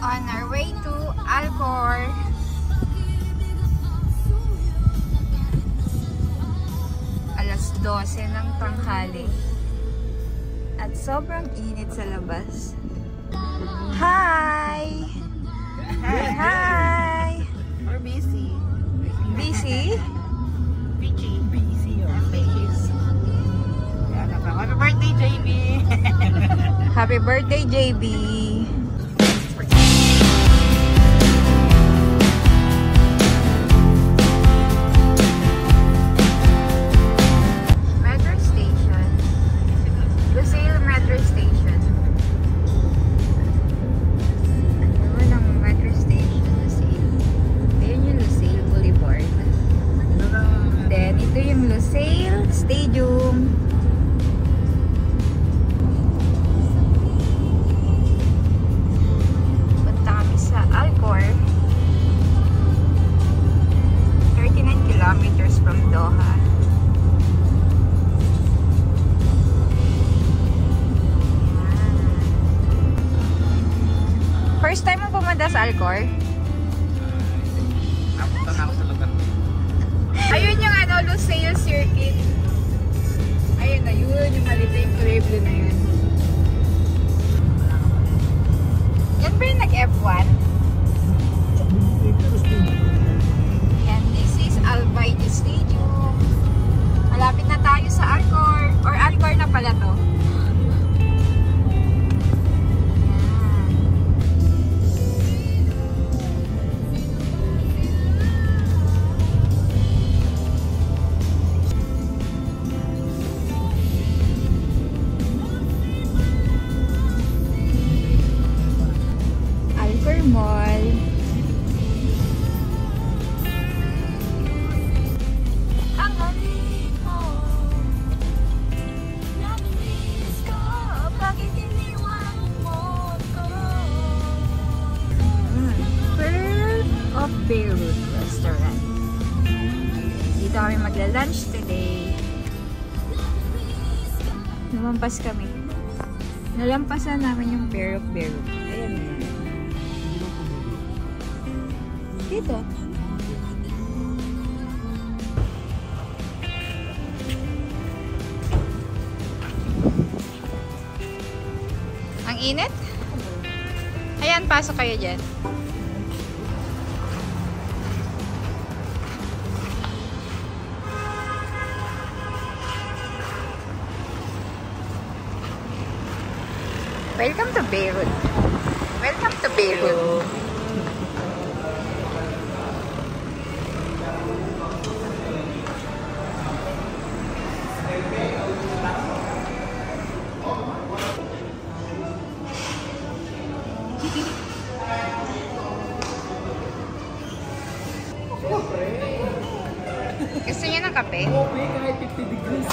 On our way to Alcor. Alas 12 ng tanghali. At sobrang init sa labas. Hi! Hi! We're busy. Busy? Busy or face. Happy birthday, JB! Happy birthday, JB! Metro Station. Lucille Metro Station. Ano ang Metro Station, Lucille? Ayun yung Lucille Boulevard. Then, ito yung Lucille Stadium. Alcor, 39 kilometers from Doha. First time mo pumunta sa Alcor? Napunta na ako sa lugar. Ayun yung ano, Lucille Circuit. Ayun na yun, yung malita yung Pueblo na yun. Yan ba yung nag-F1? And this is Albaide Stadium. Malapit na tayo sa Alcor. Or Alcor na pala to. Alcor Mall. Beirut Restaurant. Dito kami magla-lunch today. Lumampas kami. Nalampasan namin yung Beirut. Ayan na. Dito. Ang init? Ayan, pasok kayo dyan. Welcome to Beirut. Welcome to Beirut. Gusto niyo ng kape? Okay, kahit 50 degrees.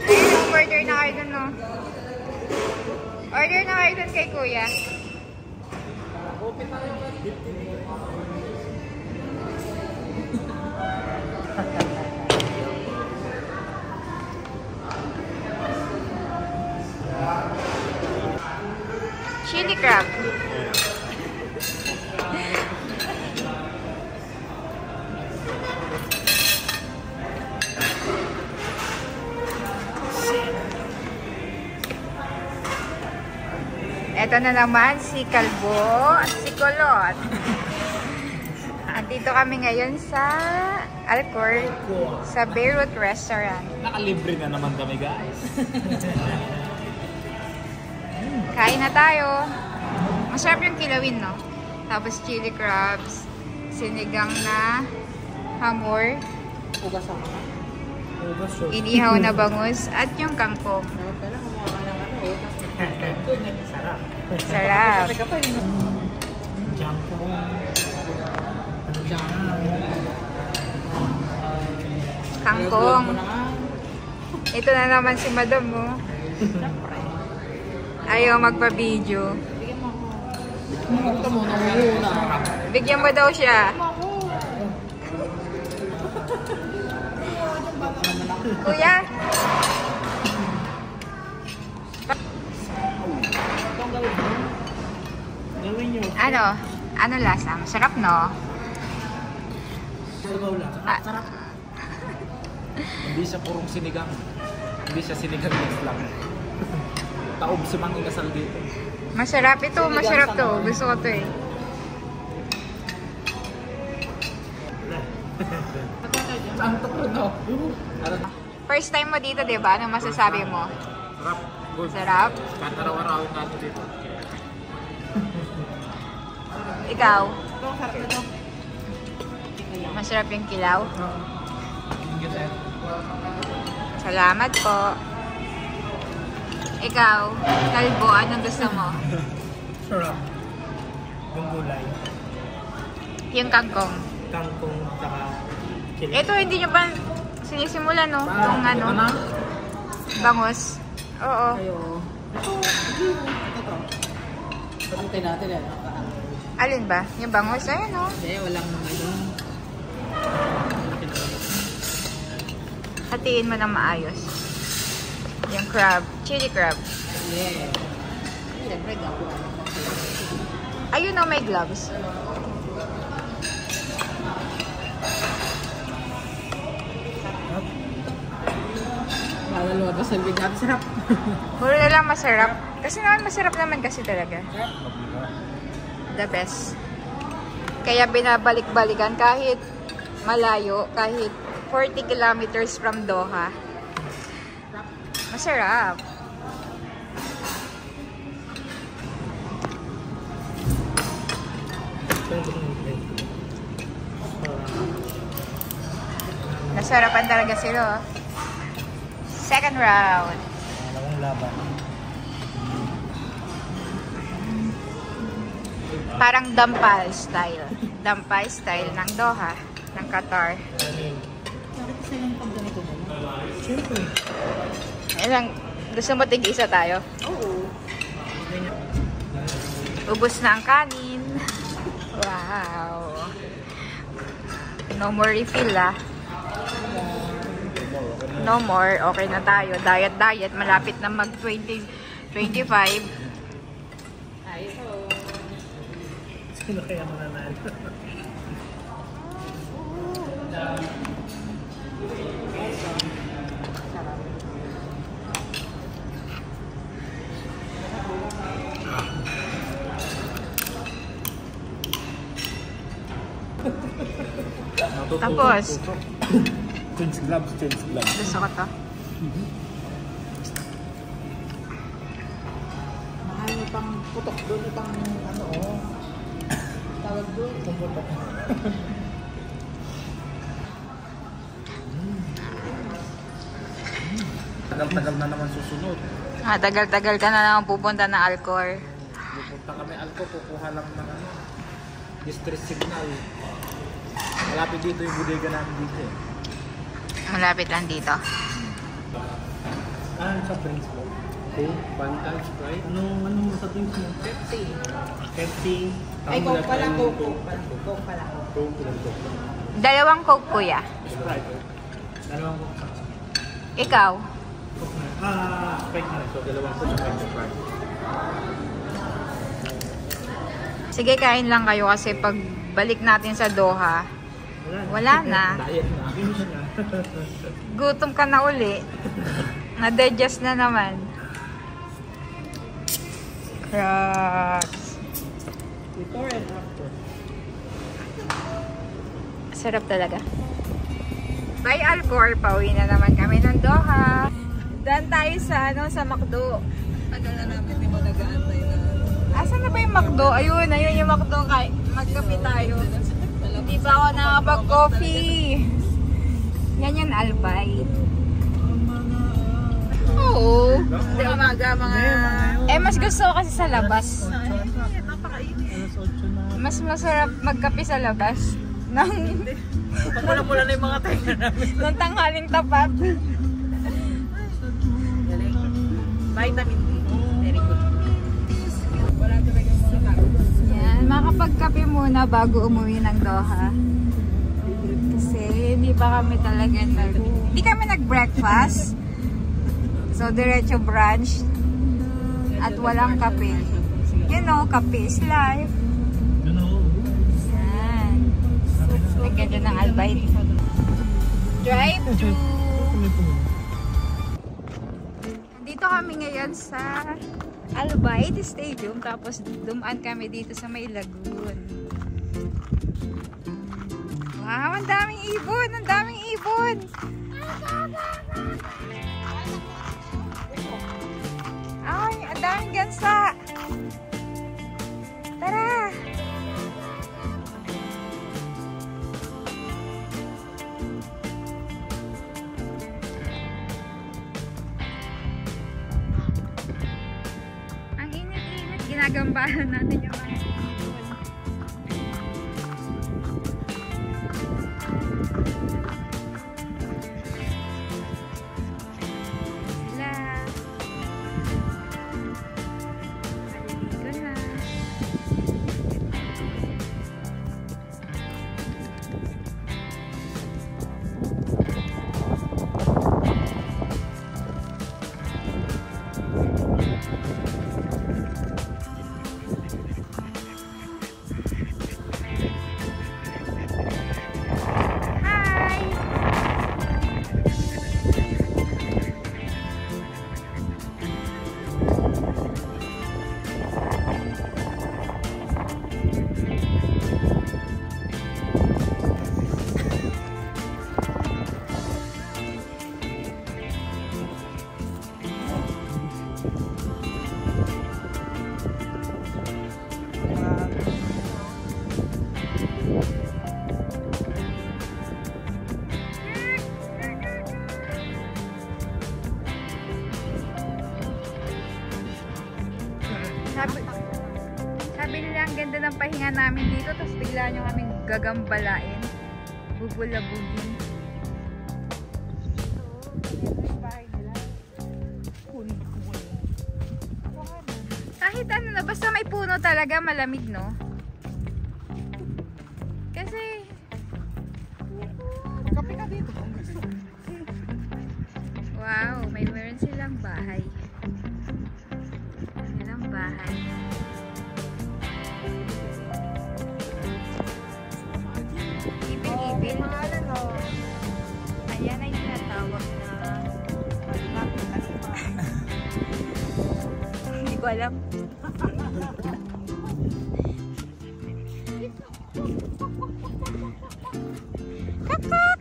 Ayun, order na kayo dun, no? Order na kayo dun kay Kuya. Okay tayo, 50 degrees. Chili crab. Ito na naman si Kalbo at si Kulot. Andito kami ngayon sa Alcor, sa Beirut Restaurant. Nakalibre na naman kami, guys. Kain na tayo. Masarap yung kilawin, no? Tapos chili crabs, sinigang na hamor, Ugas ako na. inihaw na bangus, at yung kangkong. Sarap. Sarap. Kangkong. Ito na naman si Madam mo. Ayaw magpa-video. Bigyan mo daw siya. Kuya? Gawin nyo. Ano? Ano lasa? Masarap, no? Sabaw lang. Ah. Sarap. Hindi siya purong sinigang. Hindi siya sinigang lang. Taob si Mang Ingasal dito. Masarap ito, masarap to. Gusto ko to eh. Santok rin no? First time mo dito, di ba? Anong masasabi mo? Sarap. Good. Sarap? Kahit araw-arawin natin dito. Ikaw? Ito, sarap na ito. Masarap yung kilaw? Thank you, sir. Salamat po. Ikaw, kalbo, anong gusto mo? Sarap. Yung gulay. Yung kangkong. Kangkong, saka kilig. Ito, hindi nyo pa sinisimulan, no? Itong ano, bangus. Oo. Pagkatay natin yan. Alin ba? Yung bangus? Ayun, no? Hindi, walang ano. Hatiin mo ng maayos. Yung crab. Chili crab. Yeah. Siyempre, ako. Ayun, no? May gloves. Malalawa ba sa bigyan? Sarap. Puro na lang masarap. Kasi naman masarap naman kasi talaga. The best. Kaya binabalik-balikan kahit malayo, kahit 40 kilometers from Doha. Masarap. Nasarapan talaga sila. Second round. Dalawang laban. Parang dampal style. Dampal style ng Doha, ng Qatar. Bakit isa yung pag ganito mo? Siyempre. Ilang, gusto mo tig-isa tayo? Oo. Ubus na ang kanin. Wow. No more refill, ah. No more. Okay na tayo. Diet. Malapit na mag 2025. Ayos o. Sino kaya mananalo? Tapos, Change gloves. gusto ko to. Mahal mo pang putok doon, pang ano o. Tawag doon. Pumutok. Tagal-tagal na naman susunod. Tagal-tagal ka na naman pupunta ng Alcor. Pupunta kami Alco, kukuha lang ng ano, distress signal. Malapit dito yung bodega namin dito eh. Malapit lang dito. Sa drinks mo? Coke, Fanta, Sprite? Anong sa drinks mo? Pepsi. Pepsi. Ay, Coke pala. Coke pala. Coke. Dalawang Coke, kuya. Sprite. Dalawang Coke. Ikaw? Coke na. Sprite na. So, dalawang Coke, Sprite. Sige, kain lang kayo kasi pag balik natin sa Doha, wala na. Diet na. Finish na. Gutom ka na uli. Na-digest na naman. Crabs. Before and after. Sarap talaga. Bye, Alcor. Pauwi na naman kami ng Doha. Daan tayo sa, sa McDo. Tagal na namin hindi mo nag-aantay na. Asan na ba yung McDo? Ayun yung McDo. Magkape tayo. Hindi pa ako nakapag-coffee. Yan yung Albay. Oo. Hindi umaga mga... Mas gusto ko kasi sa labas. Napakainit. Mas masarap magkape sa labas. Pagmula-mula na yung mga tenga namin. Nung tanghaling tapat. Galing. Vitamin D. Very good. Wala talaga mga tao. Yan, makapagkape muna bago umuwi ng Doha. Kasi hindi pa kami talaga hindi kami nag-breakfast. So, diretso brunch. At walang kape. You know, kape is life. Yan. Lagyan dyan ng Albite. Drive to. Dito kami ngayon sa Albite Stadium. Tapos dumaan kami dito sa may lagoon. Wow, ang daming ibon! Ang daming ibon! Ay, ang daming gansa! Tara! Ang init-init, ginagambahan natin yung mga ibon. Sabi nila ang ganda ng pahinga namin dito, tapos bigla nyo kaming gagambalain, bubulabugin. Kahit ano na, basta may puno talaga, malamig, no? Kasi Kape ka dito. wow, meron silang bahay. Silang bahay. Ipil-ipil. Ayan ay tinatawag na hindi ko alam. Kakak!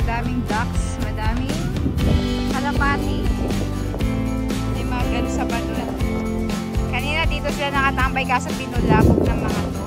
Madaming ducks, madaming kalapati. May mga ganun sa bato. Kanina dito sila nakatambay kaso pinulabog ng mga to.